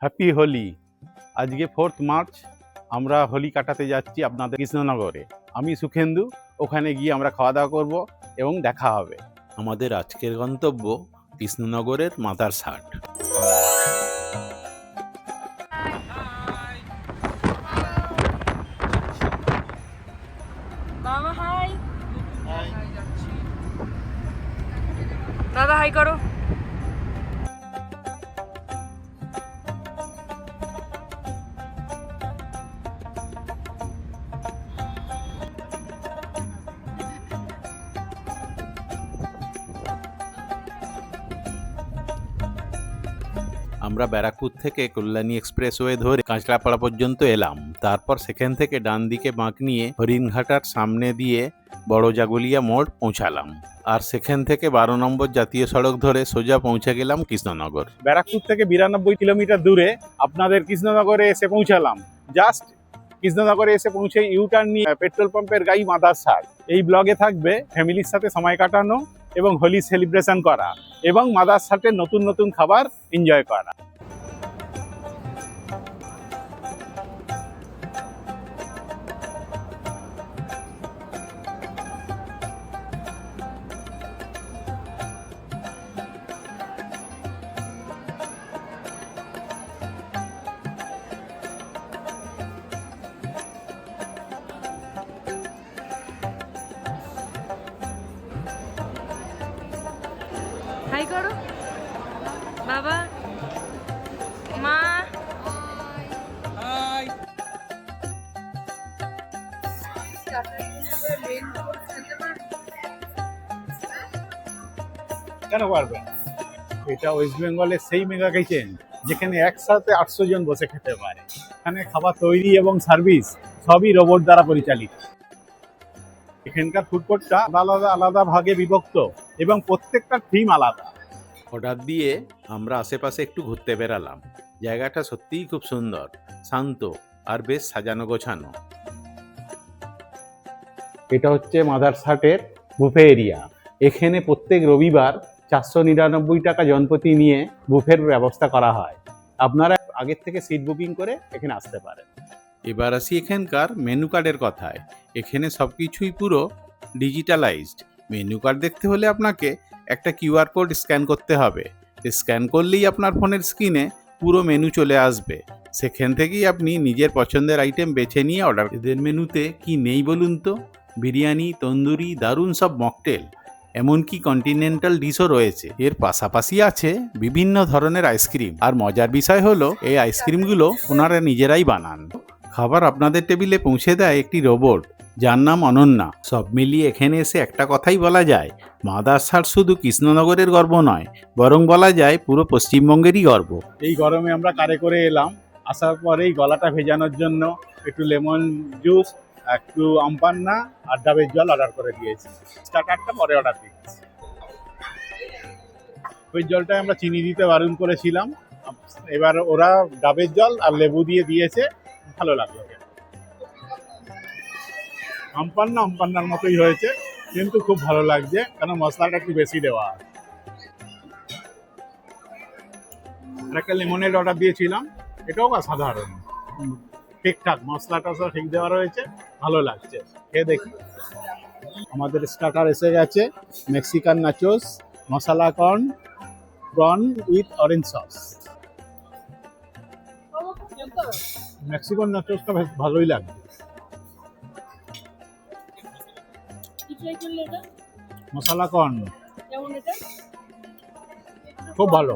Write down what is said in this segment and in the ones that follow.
Happy Holi. আজকে 4th March আমরা হোলি কাটাতে যাচ্ছি আপনাদের কৃষ্ণনগরে। আমি সুখেন্দু, ওখানে গিয়ে আমরা খাওয়া দাওয়া করব এবং দেখা হবে। আমাদের আজকের গন্তব্য কৃষ্ণনগরের মাদারসাট। মামা হাই। দাদা হাই করো। আমরা ব্যারাকপুর থেকে কল্যাণী এক্সপ্রেসওয়ে ধরে কাঁচরাপাড়া পর্যন্ত এলাম। তারপর সেখান থেকে ডান দিকে বাঁক নিয়ে হরিণঘাটার সামনে দিয়ে বড় জাগুলিয়া মোড় পৌঁছালাম। আর সেখান থেকে 12 নম্বর জাতীয় সড়ক ধরে সোজা পৌঁছে গেলাম কৃষ্ণনগর। ব্যারাকপুর থেকে 92 কিলোমিটার দূরে আপনাদের কৃষ্ণনগরে এসে পৌঁছালাম। জাস্ট কৃষ্ণনগরে এসে পৌঁছে ইউটার্ন নিয়ে পেট্রোল পাম্পের গাই মাদারসাট। এই ব্লগে থাকবে ফ্যামিলির সাথে সময় কাটানো এবং হোলি সেলিব্রেশন করা এবং মাদারসাটের নতুন নতুন খাবার এনজয় করা। হাই করো বাবা মা। কেন পারবেন? এটা ওয়েস্ট বেঙ্গলের সেই মেগা কিচেন যেখানে একসাথে 800 জন বসে খেতে পারে। এখানে খাবার তৈরি এবং সার্ভিস সবই রোবট দ্বারা পরিচালিত। এখানকার ফুড কোর্টটা আলাদা আলাদা ভাগে বিভক্ত এবং প্রত্যেকটা থিম আলাদা। অর্ডার দিয়ে আমরা আশেপাশে একটু ঘুরতে বেরালাম। জায়গাটা সত্যিই খুব সুন্দর, শান্ত আর বেশ সাজানো গোছানো। এটা হচ্ছে মাদারসাটের বুফে এরিয়া। এখানে প্রত্যেক রবিবার 499 টাকা জনপ্রতি নিয়ে বুফের ব্যবস্থা করা হয়। আপনারা আগের থেকে সিট বুকিং করে এখানে আসতে পারেন। এবার আসি এখানকার মেনু কার্ডের কথায়। এখানে সব কিছুই পুরো ডিজিটালাইজড। মেনু কার্ড দেখতে হলে আপনাকে একটা কিউআর কোড স্ক্যান করতে হবে। স্ক্যান করলেই আপনার ফোনের স্ক্রিনে পুরো মেনু চলে আসবে। সেখান থেকেই আপনি নিজের পছন্দের আইটেম বেছে নিয়ে অর্ডার। এদের মেনুতে কি নেই বলুন তো? বিরিয়ানি, তন্দুরি, দারুণ সব মকটেল, এমনকি কন্টিনেন্টাল ডিশও রয়েছে। এর পাশাপাশি আছে বিভিন্ন ধরনের আইসক্রিম। আর মজার বিষয় হলো এই আইসক্রিমগুলো ওনারা নিজেরাই বানান। খাবার আপনাদের টেবিলে পৌঁছে দেয় একটি রোবট যার নাম অনন্যা। সব মিলিয়ে এখানে এসে একটা কথাই বলা যায়, মাদারসাট শুধু কৃষ্ণনগরের গর্ব নয়, বরং বলা যায় পুরো পশ্চিমবঙ্গেরই গর্ব। এই গরমে আমরা কারে করে এলাম। আসার পরেই গলাটা ভেজানোর জন্য একটু লেমন জুস, একটু আমপান্না আর ডাবের জল অর্ডার করে দিয়েছি। স্টার্টারটা পরে অর্ডার দিয়েছি। ওই জলটায় আমরা চিনি দিতে বারণ করেছিলাম, এবার ওরা ডাবের জল আর লেবু দিয়ে দিয়েছে, ভালো লাগলো। আমপান্নার মতোই হয়েছে, কিন্তু খুব ভালো লাগছে কারণ মশলাটা একটু বেশি দেওয়া। আর একটা লেমনের অর্ডার দিয়েছিলাম, এটাও বা সাধারণ, ঠিকঠাক মশলাটা সব ঠিক দেওয়া রয়েছে, ভালো লাগছে। খেয়ে দেখি। আমাদের স্টার্টার এসে গেছে, Mexican nachos, masala corn, prawn with orange sauce. Mexican নাচোসটা বেশ ভালোই লাগছে। মশলা কর্ন খুব ভালো।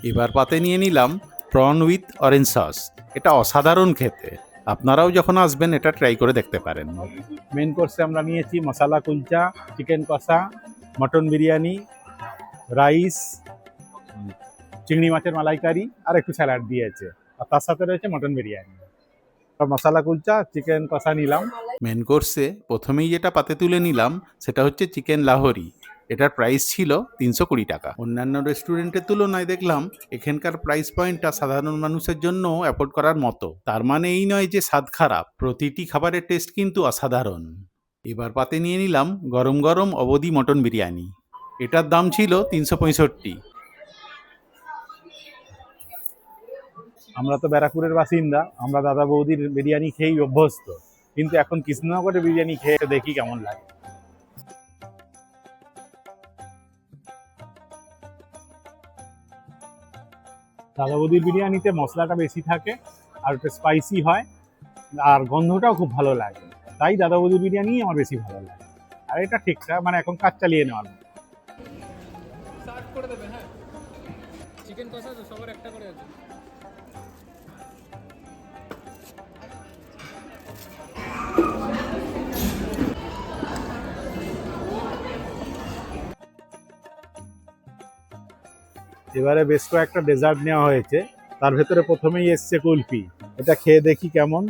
এবার পাতে নিয়ে নিলাম প্রন উইথ অরেঞ্জ সস। এটা অসাধারণ খেতে। আপনারাও যখন আসবেন এটা ট্রাই করে দেখতে পারেন। মেন কোর্সে আমরা নিয়েছি মশলা কুলচা, চিকেন কষা, মটন বিরিয়ানি, রাইস, চিংড়ি মাছের মালাইকারি আর একটু স্যালাড দিয়েছে। আর তার সাথে রয়েছে মটন বিরিয়ানি। মশলা কুলচা, চিকেন কষা নিলাম। মেন কোর্সে প্রথমেই যেটা পাতে তুলে নিলাম সেটা হচ্ছে চিকেন লাহোরি। এটার প্রাইস ছিল 320 টাকা। অন্যান্য রেস্টুরেন্টের তুলনায় দেখলাম এখানকার প্রাইস পয়েন্টটা সাধারণ মানুষের জন্য অ্যাফোর্ড করার মতো। তার মানে এই নয় যে স্বাদ খারাপ, প্রতিটি খাবারের টেস্ট কিন্তু অসাধারণ। এবার পাতে নিয়ে নিলাম গরম গরম অবধি মটন বিরিয়ানি। এটার দাম ছিল 365। আমরা তো ব্যারাকপুরের বাসিন্দা, আমরা দাদা বৌদির বিরিয়ানি খেয়েই অভ্যস্ত, কিন্তু এখন কৃষ্ণনগরের বিরিয়ানি খেয়ে দেখি কেমন লাগে। দাদা বৌদির বিরিয়ানিতে মশলাটা বেশি থাকে আর একটু স্পাইসি হয়, আর গন্ধটাও খুব ভালো লাগে, তাই দাদা বৌদির বিরিয়ানি আমার বেশি ভালো লাগে। আর এটা ঠিকঠাক, মানে এখন কাজ চালিয়ে নেওয়া যায়। সার্ভ করে দেবে। হ্যাঁ, চিকেন কষা তো সবার একটা করে আছে। এবারে বেশ কয়েকটা ডেজার্ট নেওয়া হয়েছে, তার ভেতরে প্রথমেই এসছে কুলফি। এটা খেয়ে দেখি কেমন।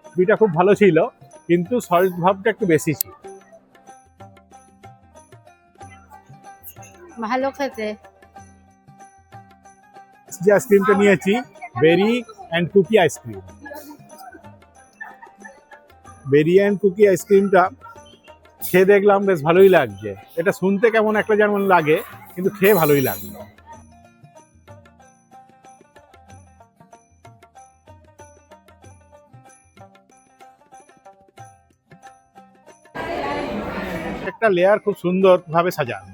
কুলফিটা খুব ভালো ছিল, কিন্তু সল্ট ভাবটা একটু বেশি ছিল। ভালো খেতে। যে আইসক্রিমটা নিয়েছি, berry and cookie ice cream. Berry and cookie আইসক্রিমটা খেয়ে দেখলাম বেশ ভালোই লাগছে। এটা শুনতে কেমন একটা যেমন লাগে, কিন্তু খেয়ে ভালোই লাগলো। একটা লেয়ার খুব সুন্দরভাবে সাজানো,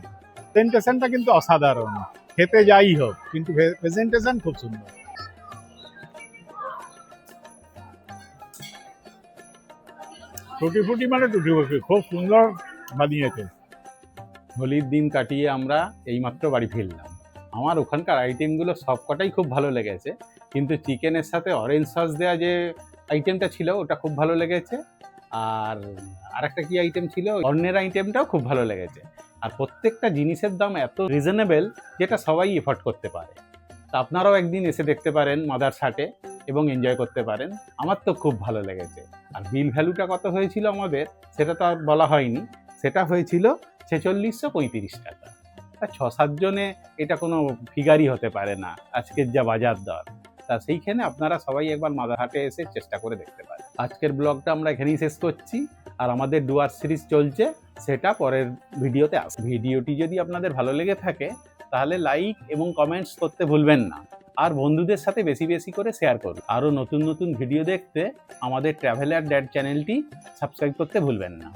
প্রেজেন্টেশনটা কিন্তু অসাধারণ। খেতে যাই হোক, কিন্তু প্রেজেন্টেশন খুব সুন্দর। টুটি ফুটি মানে টুটি ফুটি, খুব সুন্দর বানিয়েছে। হোলির দিন কাটিয়ে আমরা এইমাত্র বাড়ি ফিরলাম। আমার ওখানকার আইটেমগুলো সবকটাই খুব ভালো লেগেছে, কিন্তু চিকেনের সাথে অরেঞ্জ সস দেওয়া যে আইটেমটা ছিল ওটা খুব ভালো লেগেছে। আর আরেকটা কি আইটেম ছিল, অন্যের আইটেমটাও খুব ভালো লেগেছে। আর প্রত্যেকটা জিনিসের দাম এত রিজনেবল যেটা সবাই এফোর্ড করতে পারে। তা আপনারাও একদিন এসে দেখতে পারেন মাদার্স হাটে এবং এনজয় করতে পারেন। আমার তো খুব ভালো লেগেছে। আর বিল ভ্যালুটা কত হয়েছিল আমাদের সেটা তো আর বলা হয়নি, সেটা হয়েছিল 4635 টাকা। আর 6-7 জনে এটা কোনো ফিগারই হতে পারে না আজকের যা বাজার দর। তা সেইখানে আপনারা সবাই একবার মাদার হাটে এসে চেষ্টা করে দেখতে পারেন। আজকের ব্লগটা আমরা এখানেই শেষ করছি, আর আমাদের ডুয়ার সিরিজ চলছে, সেটা পরের ভিডিওতে আসবে। ভিডিওটি যদি আপনাদের ভালো লেগে থাকে তাহলে লাইক এবং কমেন্টস করতে ভুলবেন না, আর বন্ধুদের সাথে বেশি বেশি করে শেয়ার করুন। আরও নতুন নতুন ভিডিও দেখতে আমাদের ট্রাভেলার ড্যাড চ্যানেলটি সাবস্ক্রাইব করতে ভুলবেন না।